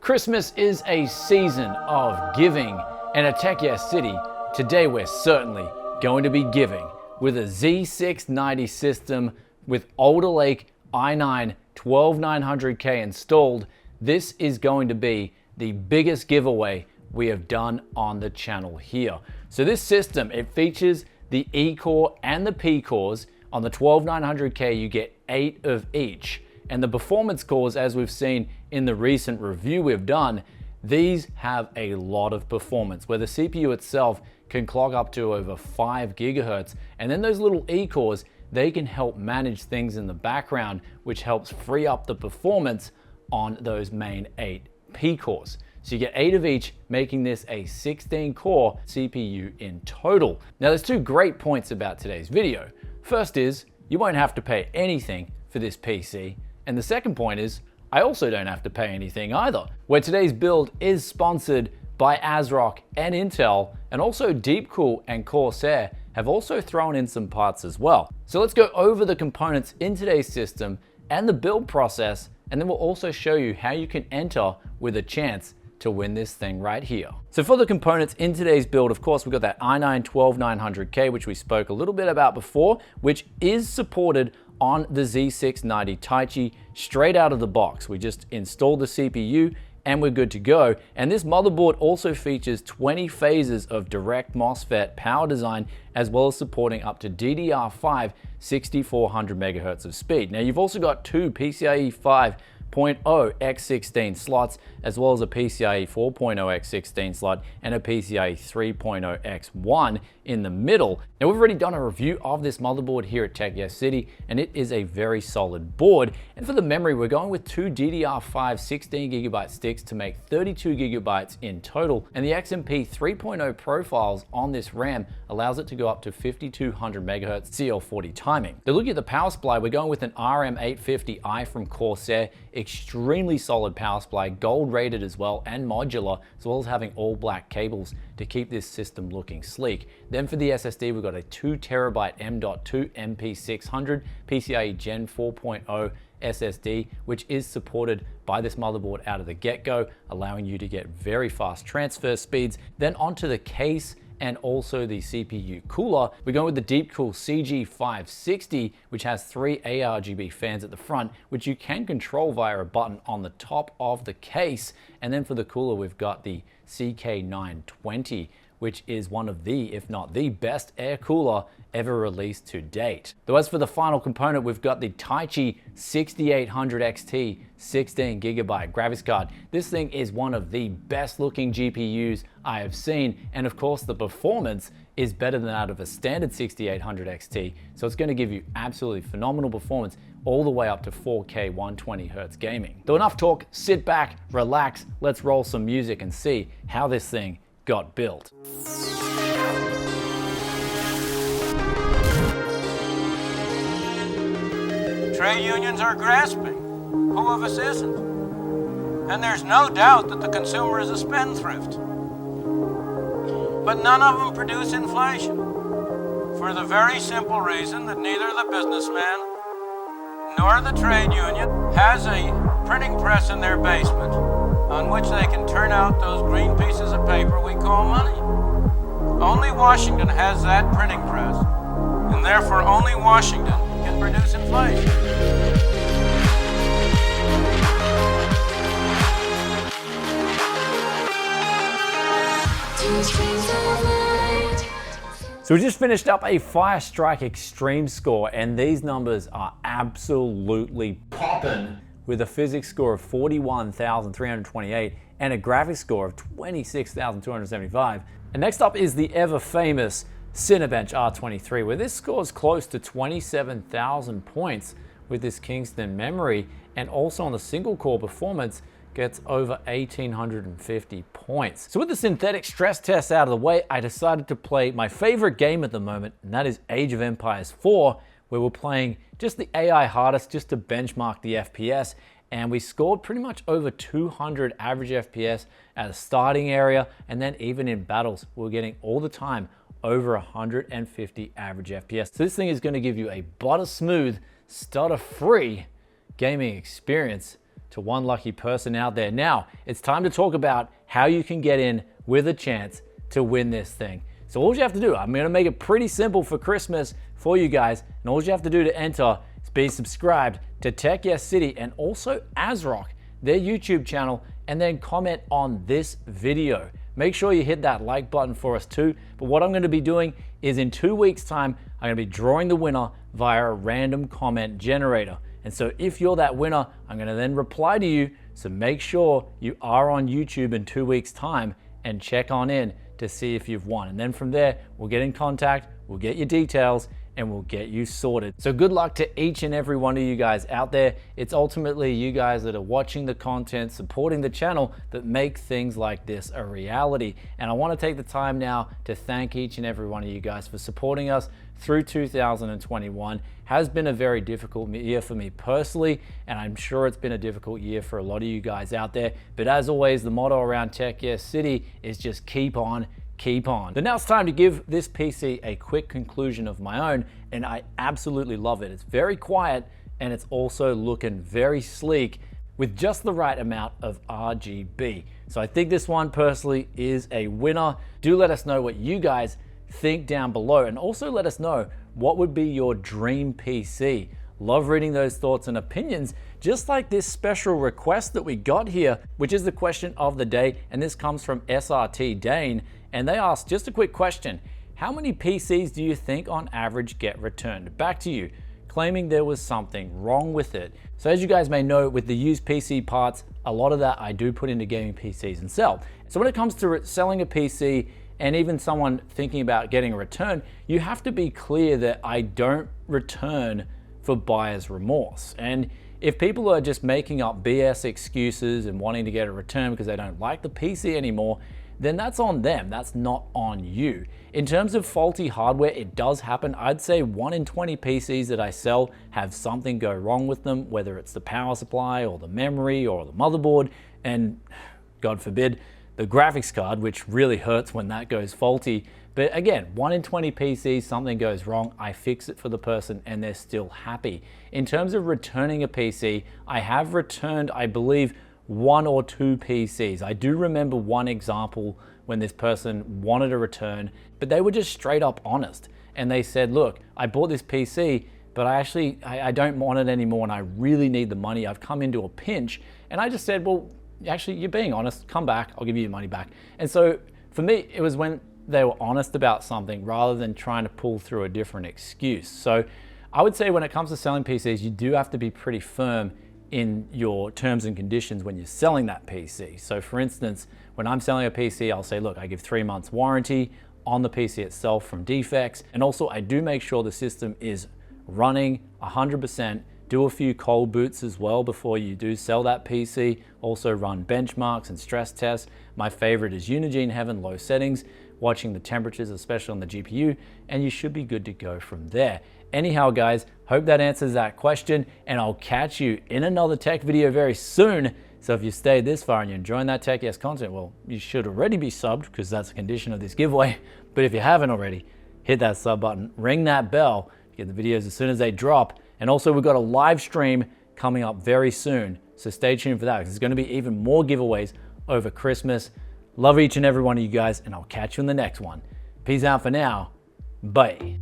Christmas is a season of giving, and at Tech Yes City, today we're certainly going to be giving with a Z690 system with Alder Lake i9 12900K installed. This is going to be the biggest giveaway we have done on the channel here. So this system, it features the E-Core and the P-Cores. On the 12900K, you get 8 of each. And the performance cores, as we've seen in the recent review we've done, these have a lot of performance, where the CPU itself can clock up to over 5 gigahertz. And then those little E-Cores, they can help manage things in the background, which helps free up the performance on those main 8 P-Cores. So you get 8 of each, making this a 16-core CPU in total. Now there's 2 great points about today's video. First is, you won't have to pay anything for this PC. And the second point is, I also don't have to pay anything either. Where today's build is sponsored by ASRock and Intel, and also Deepcool and Corsair have also thrown in some parts as well. So let's go over the components in today's system and the build process, and then we'll also show you how you can enter with a chance to win this thing right here. So for the components in today's build, of course, we've got that i9 12900K, which we spoke a little bit about before, which is supported on the Z690 Taichi straight out of the box. We just installed the CPU and we're good to go. And this motherboard also features 20 phases of direct MOSFET power design, as well as supporting up to DDR5 6400 megahertz of speed. Now you've also got 2 PCIe 5.0 x16 slots, as well as a PCIe 4.0 x16 slot and a PCIe 3.0 x1 in the middle. Now we've already done a review of this motherboard here at Tech Yes City, and it is a very solid board. And for the memory, we're going with 2 DDR5 16GB sticks to make 32 gigabytes in total, and the XMP 3.0 profiles on this RAM allows it to go up to 5200 megahertz CL40 timing. Now looking at the power supply, we're going with an RM850i from Corsair. Extremely solid power supply, gold rated as well, and modular, as well as having all black cables to keep this system looking sleek. Then for the SSD, we've got a 2TB M.2 MP600 PCIe Gen 4.0 SSD, which is supported by this motherboard out of the get-go, allowing you to get very fast transfer speeds. Then onto the case and also the CPU cooler, we're going with the Deepcool CG560, which has 3 ARGB fans at the front, which you can control via a button on the top of the case. And then for the cooler, we've got the CK920, which is one of the, if not the best air cooler ever released to date. Though as for the final component, we've got the Taichi 6800 XT 16GB graphics card. This thing is one of the best looking GPUs I have seen, and of course the performance is better than that of a standard 6800 XT, so it's going to give you absolutely phenomenal performance all the way up to 4K 120Hz gaming. Though enough talk, sit back, relax, let's roll some music and see how this thing got built. Trade unions are grasping. Who of us isn't? And there's no doubt that the consumer is a spendthrift. But none of them produce inflation, for the very simple reason that neither the businessman nor the trade union has a printing press in their basement on which they can turn out those green pieces of paper we call money. Only Washington has that printing press, and therefore only Washington can produce inflation. So we just finished up a Firestrike Extreme score, and these numbers are absolutely popping, with a physics score of 41,328 and a graphics score of 26,275. And next up is the ever famous Cinebench R23, where this scores close to 27,000 points with this Kingston memory, and also on the single core performance gets over 1,850 points. So with the synthetic stress test out of the way, I decided to play my favorite game at the moment, and that is Age of Empires 4, where we're playing just the AI hardest just to benchmark the FPS, and we scored pretty much over 200 average FPS at the starting area, and then even in battles, we're getting all the time over 150 average FPS. So this thing is going to give you a butter smooth, stutter free gaming experience to one lucky person out there. Now, it's time to talk about how you can get in with a chance to win this thing. So all you have to do, I'm gonna make it pretty simple for Christmas for you guys, and all you have to do to enter is be subscribed to Tech Yes City and also ASRock, their YouTube channel, and then comment on this video. Make sure you hit that like button for us too. But what I'm gonna be doing is in 2 weeks' time, I'm gonna be drawing the winner via a random comment generator. And so if you're that winner, I'm gonna then reply to you. So make sure you are on YouTube in 2 weeks' time and check on in to see if you've won. And then from there, we'll get in contact, we'll get your details, and we'll get you sorted. So good luck to each and every one of you guys out there. It's ultimately you guys that are watching the content, supporting the channel, that make things like this a reality. And I want to take the time now to thank each and every one of you guys for supporting us through 2021. Has been a very difficult year for me personally, and I'm sure it's been a difficult year for a lot of you guys out there. But as always, the motto around Tech Yes City is just keep on. But now it's time to give this PC a quick conclusion of my own, and I absolutely love it. It's very quiet, and it's also looking very sleek with just the right amount of RGB. So I think this one personally is a winner. Do let us know what you guys think down below, and also let us know what would be your dream PC. Love reading those thoughts and opinions, just like this special request that we got here, which is the question of the day, and this comes from SRT Dane. And they asked just a quick question: how many PCs do you think on average get returned back to you, claiming there was something wrong with it? So as you guys may know, with the used PC parts, a lot of that I do put into gaming PCs and sell. So when it comes to selling a PC, and even someone thinking about getting a return, you have to be clear that I don't return for buyer's remorse. And if people are just making up BS excuses and wanting to get a return because they don't like the PC anymore, then that's on them, that's not on you. In terms of faulty hardware, it does happen. I'd say 1 in 20 PCs that I sell have something go wrong with them, whether it's the power supply or the memory or the motherboard, and God forbid, the graphics card, which really hurts when that goes faulty. But again, 1 in 20 PCs, something goes wrong, I fix it for the person and they're still happy. In terms of returning a PC, I have returned, I believe, 1 or 2 PCs. I do remember one example when this person wanted a return, but they were just straight up honest. And they said, look, I bought this PC, but I don't want it anymore and I really need the money. I've come into a pinch. And I just said, well, actually, you're being honest, come back, I'll give you your money back. And so for me, it was when they were honest about something rather than trying to pull through a different excuse. So I would say when it comes to selling PCs, you do have to be pretty firm in your terms and conditions when you're selling that PC. So for instance, when I'm selling a PC, I'll say, look, I give 3 months warranty on the PC itself from defects. And also I do make sure the system is running 100%, do a few cold boots as well before you do sell that PC. Also run benchmarks and stress tests. My favorite is Unigine Heaven, low settings, watching the temperatures, especially on the GPU, and you should be good to go from there. Anyhow, guys, hope that answers that question, and I'll catch you in another tech video very soon. So if you stayed this far and you're enjoying that Tech Yes content, well, you should already be subbed because that's a condition of this giveaway. But if you haven't already, hit that sub button, ring that bell to get the videos as soon as they drop. And also we've got a live stream coming up very soon. So stay tuned for that because there's going to be even more giveaways over Christmas. Love each and every one of you guys, and I'll catch you in the next one. Peace out for now. Bye.